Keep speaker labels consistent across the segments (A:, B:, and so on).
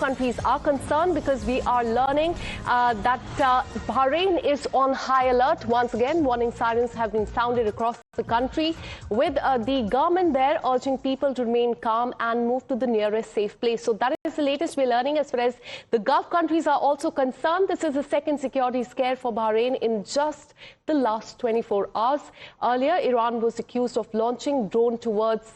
A: countries are concerned, because we are learning that Bahrain is on high alert. Once again, warning sirens have been sounded across the country, with the government there urging people to remain calm and move to the nearest safe place. So that is the latest we're learning as far as the Gulf countries are also concerned. This is the second security scare for Bahrain in just the last 24 hours. Earlier, Iran was accused of launching drones towards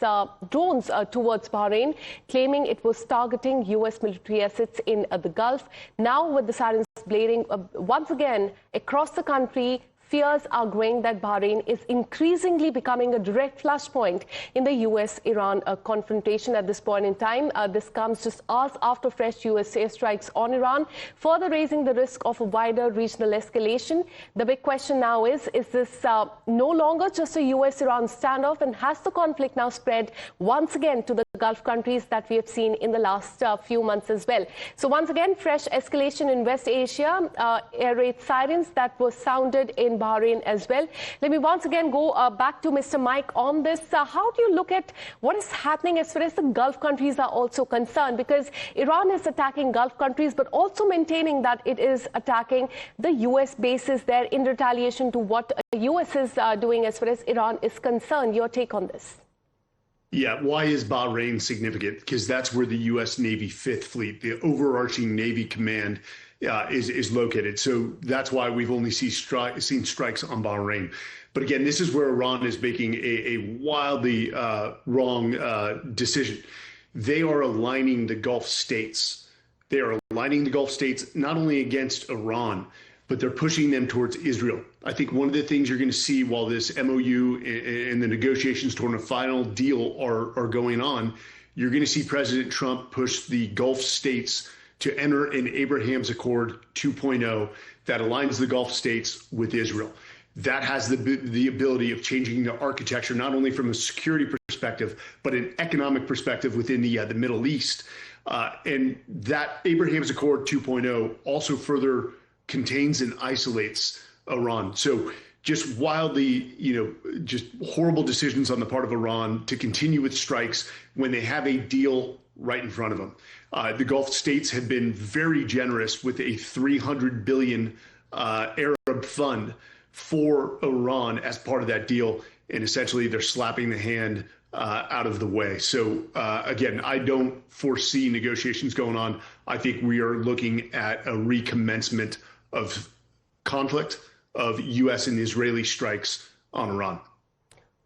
A: Bahrain, claiming it was targeting U.S. military assets in the Gulf. Now, with the sirens blaring once again across the country, fears are growing that Bahrain is increasingly becoming a direct flashpoint in the U.S.-Iran confrontation at this point in time. This comes just hours after fresh U.S. airstrikes on Iran, further raising the risk of a wider regional escalation. The big question now is this no longer just a U.S.-Iran standoff, and has the conflict now spread once again to the Gulf countries that we have seen in the last few months as well? So once again, fresh escalation in West Asia, air raid sirens that were sounded in Bahrain as well. Let me once again go back to Mr. Mike on this. How do you look at what is happening as far as the Gulf countries are also concerned? Because Iran is attacking Gulf countries, but also maintaining that it is attacking the U.S. bases there in retaliation to what the U.S. is doing as far as Iran is concerned. Your take on this?
B: Yeah, why is Bahrain significant? Because that's where the U.S. Navy Fifth Fleet, the overarching Navy command, is located. So that's why we've only seen strikes on Bahrain. But again, this is where Iran is making a wildly wrong decision. They are aligning the Gulf states. They are aligning the Gulf states not only against Iran, but they're pushing them towards Israel. I think one of the things you're going to see while this MOU and the negotiations toward a final deal are going on, you're going to see President Trump push the Gulf states to enter an Abraham's Accord 2.0 that aligns the Gulf states with Israel. That has the ability of changing the architecture, not only from a security perspective, but an economic perspective within the Middle East. And that Abraham's Accord 2.0 also further contains and isolates Iran. So just wildly, just horrible decisions on the part of Iran to continue with strikes when they have a deal right in front of them. The Gulf states have been very generous with a $300 billion Arab fund for Iran as part of that deal. And essentially, they're slapping the hand out of the way. So again, I don't foresee negotiations going on. I think we are looking at a recommencement of conflict, of U.S. and Israeli strikes on Iran.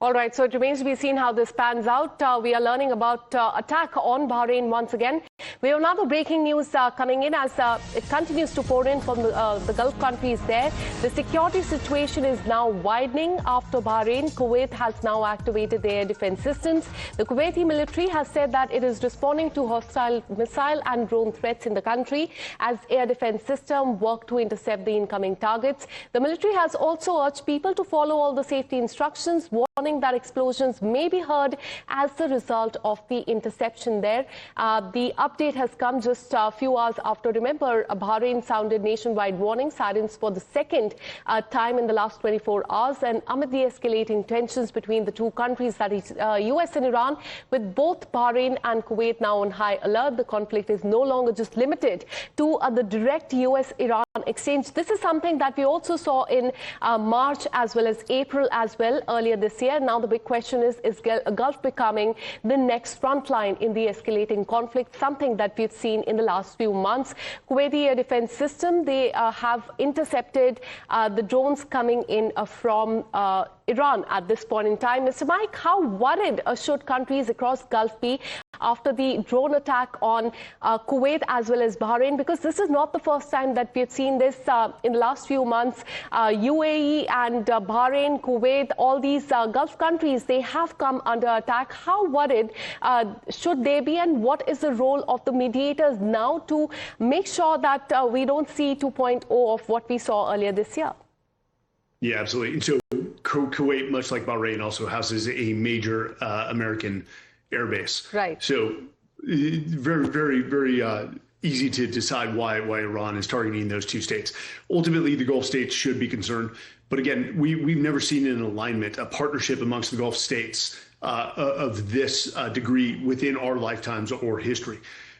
A: All right, so it remains to be seen how this pans out. We are learning about attack on Bahrain once again. We have another breaking news coming in as it continues to pour in from the Gulf countries there. The security situation is now widening after Bahrain. Kuwait has now activated their defense systems. The Kuwaiti military has said that it is responding to hostile missile and drone threats in the country as air defense system work to intercept the incoming targets. The military has also urged people to follow all the safety instructions, warning that explosions may be heard as the result of the interception there. The update has come just a few hours after, remember, Bahrain sounded nationwide warning sirens for the second time in the last 24 hours. And amid the escalating tensions between the two countries, that is U.S. and Iran, with both Bahrain and Kuwait now on high alert, the conflict is no longer just limited to the direct U.S.-Iran exchange. This is something that we also saw in March as well as April as well earlier this year. Now the big question is Gulf becoming the next front line in the escalating conflict, something that we've seen in the last few months. Kuwaiti air defense system, they have intercepted the drones coming in from Iran at this point in time. Mr. Mike, how worried should countries across Gulf be after the drone attack on Kuwait as well as Bahrain? Because this is not the first time that we have seen this in the last few months. UAE and Bahrain, Kuwait, all these Gulf countries, they have come under attack. How worried should they be, and what is the role of the mediators now to make sure that we don't see 2.0 of what we saw earlier this year?
B: Yeah, absolutely. And so Kuwait, much like Bahrain, also houses a major American airbase.
A: Right.
B: So very, very, very easy to decide why Iran is targeting those two states. Ultimately, the Gulf states should be concerned. But again, we've never seen an alignment, a partnership amongst the Gulf states of this degree within our lifetimes or history.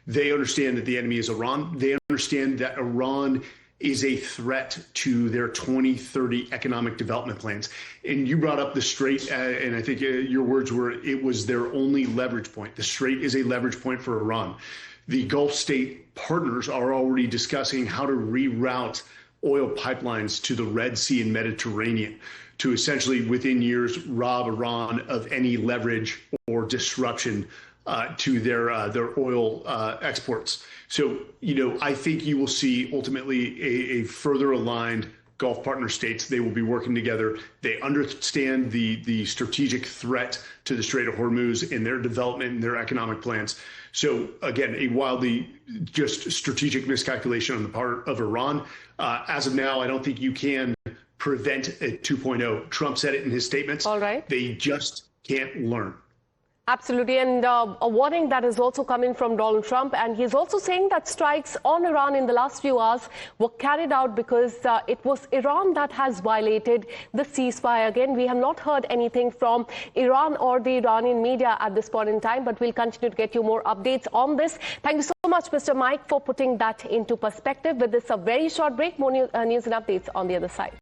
B: They understand that the enemy is Iran. They understand that Iran is a threat to their 2030 economic development plans. And you brought up the Strait, and I think your words were, it was their only leverage point. The Strait is a leverage point for Iran. The Gulf state partners are already discussing how to reroute oil pipelines to the Red Sea and Mediterranean to essentially, within years, rob Iran of any leverage or disruption to their oil exports. So, I think you will see ultimately a further aligned Gulf partner states. They will be working together. They understand the strategic threat to the Strait of Hormuz in their development and their economic plans. So again, a wildly just strategic miscalculation on the part of Iran. As of now, I don't think you can prevent a 2.0. Trump said it in his statements.
A: All right.
B: They just can't learn.
A: Absolutely. And a warning that is also coming from Donald Trump. And he's also saying that strikes on Iran in the last few hours were carried out because it was Iran that has violated the ceasefire. Again, we have not heard anything from Iran or the Iranian media at this point in time, but we'll continue to get you more updates on this. Thank you so much, Mr. Mike, for putting that into perspective. With this, a very short break. More news and updates on the other side.